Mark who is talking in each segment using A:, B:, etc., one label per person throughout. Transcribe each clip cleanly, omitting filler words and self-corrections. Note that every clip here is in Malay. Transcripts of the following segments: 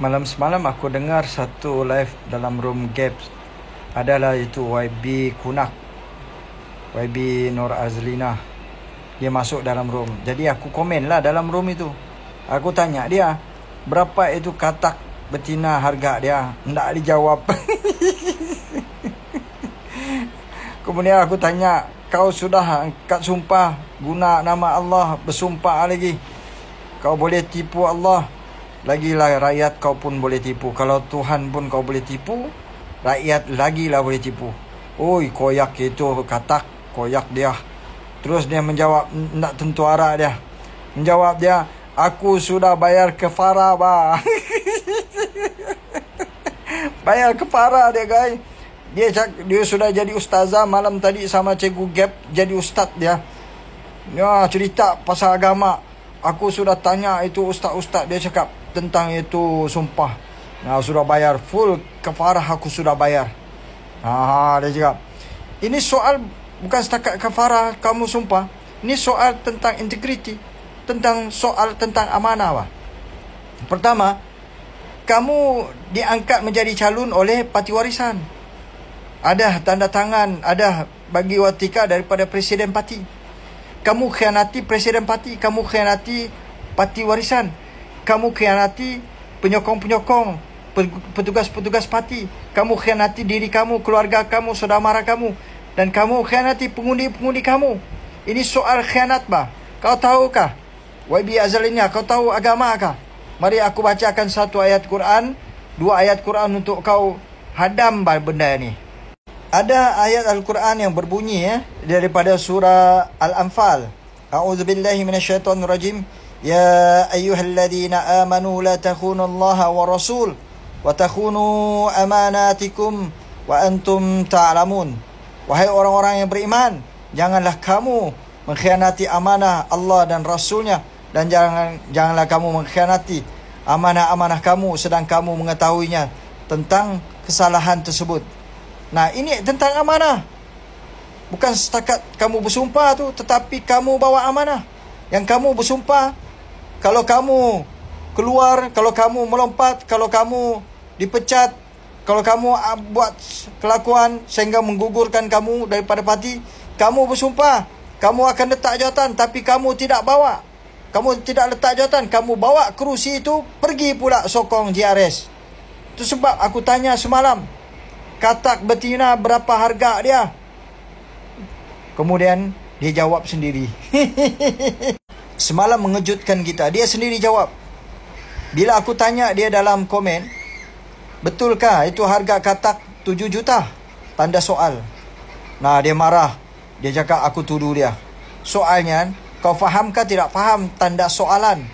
A: Malam semalam aku dengar satu live dalam room Gaps. Adalah itu YB Kunak, YB Nur Azlina. Dia masuk dalam room. Jadi aku komen lah dalam room itu. Aku tanya dia, berapa itu katak betina harga dia? Tidak dijawab. Kemudian aku tanya, kau sudah angkat sumpah guna nama Allah, bersumpah lagi. Kau boleh tipu Allah. Lagilah rakyat kau pun boleh tipu. Kalau Tuhan pun kau boleh tipu, rakyat lagilah boleh tipu. Oi, koyak itu katak, koyak dia. Terus dia menjawab, nak tentu arah dia. Menjawab dia, aku sudah bayar kefarah bah. Bayar kefarah dia guys. Dia sudah jadi ustazah malam tadi sama cikgu Gap, jadi ustaz dia. Ya, cerita pasal agama. Aku sudah tanya itu ustaz-ustaz, dia cakap tentang itu sumpah. Nah, sudah bayar full kafarah, aku sudah bayar. Dia cakap, ini soal bukan setakat kafarah kamu sumpah. Ini soal tentang integriti, tentang amanah. Pertama, kamu diangkat menjadi calon oleh parti warisan. Ada tanda tangan, ada bagi watika daripada presiden parti. Kamu khianati presiden parti, kamu khianati parti warisan, kamu khianati penyokong-penyokong, petugas-petugas parti, kamu khianati diri kamu, keluarga kamu, saudara mara kamu, dan kamu khianati pengundi-pengundi kamu. Ini soal khianat bah. Kau tahukah? YB Azalina, kau tahu agama kah? Mari aku bacakan satu ayat Quran, dua ayat Quran untuk kau hadam benda ni. Ada ayat Al-Quran yang berbunyi daripada surah Al-Anfal. A'udzubillahi minasyaitonirrajim. Ya ayyuhalladzina amanu la takhunu Allah wa rasul wa takhunu amanatikum wa antum ta'lamun. Wahai orang-orang yang beriman, janganlah kamu mengkhianati amanah Allah dan Rasulnya, dan janganlah kamu mengkhianati amanah-amanah kamu sedang kamu mengetahuinya tentang kesalahan tersebut. Nah, ini tentang amanah. Bukan setakat kamu bersumpah tu, tetapi kamu bawa amanah. Yang kamu bersumpah, kalau kamu keluar, kalau kamu melompat, kalau kamu dipecat, kalau kamu buat kelakuan sehingga menggugurkan kamu daripada parti, kamu bersumpah, kamu akan letak jawatan, tapi kamu tidak bawa. Kamu tidak letak jawatan, kamu bawa kerusi itu, pergi pula sokong JRS. Itu sebab aku tanya semalam, katak betina berapa harga dia? Kemudian dia jawab sendiri. Semalam mengejutkan kita. Dia sendiri jawab. Bila aku tanya dia dalam komen, betulkah itu harga katak 7 juta? Tanda soal. Nah, dia marah. Dia cakap aku tuduh dia. Soalnya, kau fahamkah tidak faham tanda soalan?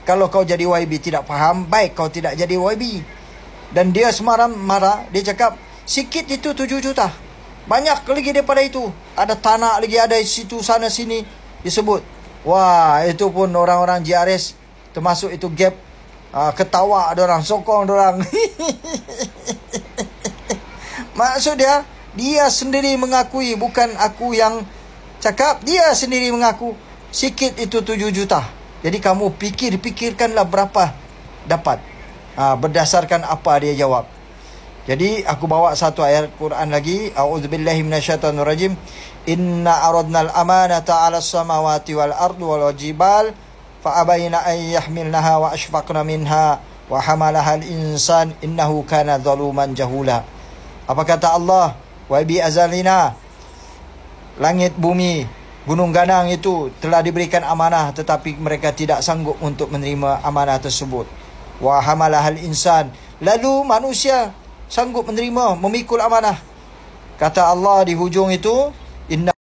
A: Kalau kau jadi YB tidak faham, baik kau tidak jadi YB. Dan dia semalam marah. Dia cakap, sikit itu 7 juta. Banyak lagi daripada itu. Ada tanah lagi, ada situ sana sini disebut. Wah, itu pun orang-orang JRS, termasuk itu Gap, ketawa dorang, sokong dorang. Maksud dia sendiri mengakui, bukan aku yang cakap. Dia sendiri mengaku sikit itu 7 juta. Jadi kamu fikirkanlah berapa dapat. Berdasarkan apa dia jawab. Jadi aku bawa satu ayat Quran lagi. A'udzubillahi minasyaitonirrajim. Inna aradnal amanata 'alas samawati wal ardi wal jibal fa abayna an yahmilnaha wa ashfaqna minha wa hamalaha al insan innahu kana zaluman jahula. Apa kata Allah? YB Azalina, langit bumi, gunung ganang itu telah diberikan amanah, tetapi mereka tidak sanggup untuk menerima amanah tersebut. Wa hamalaha al insan, lalu manusia sanggup menerima, memikul amanah. Kata Allah di hujung itu, inna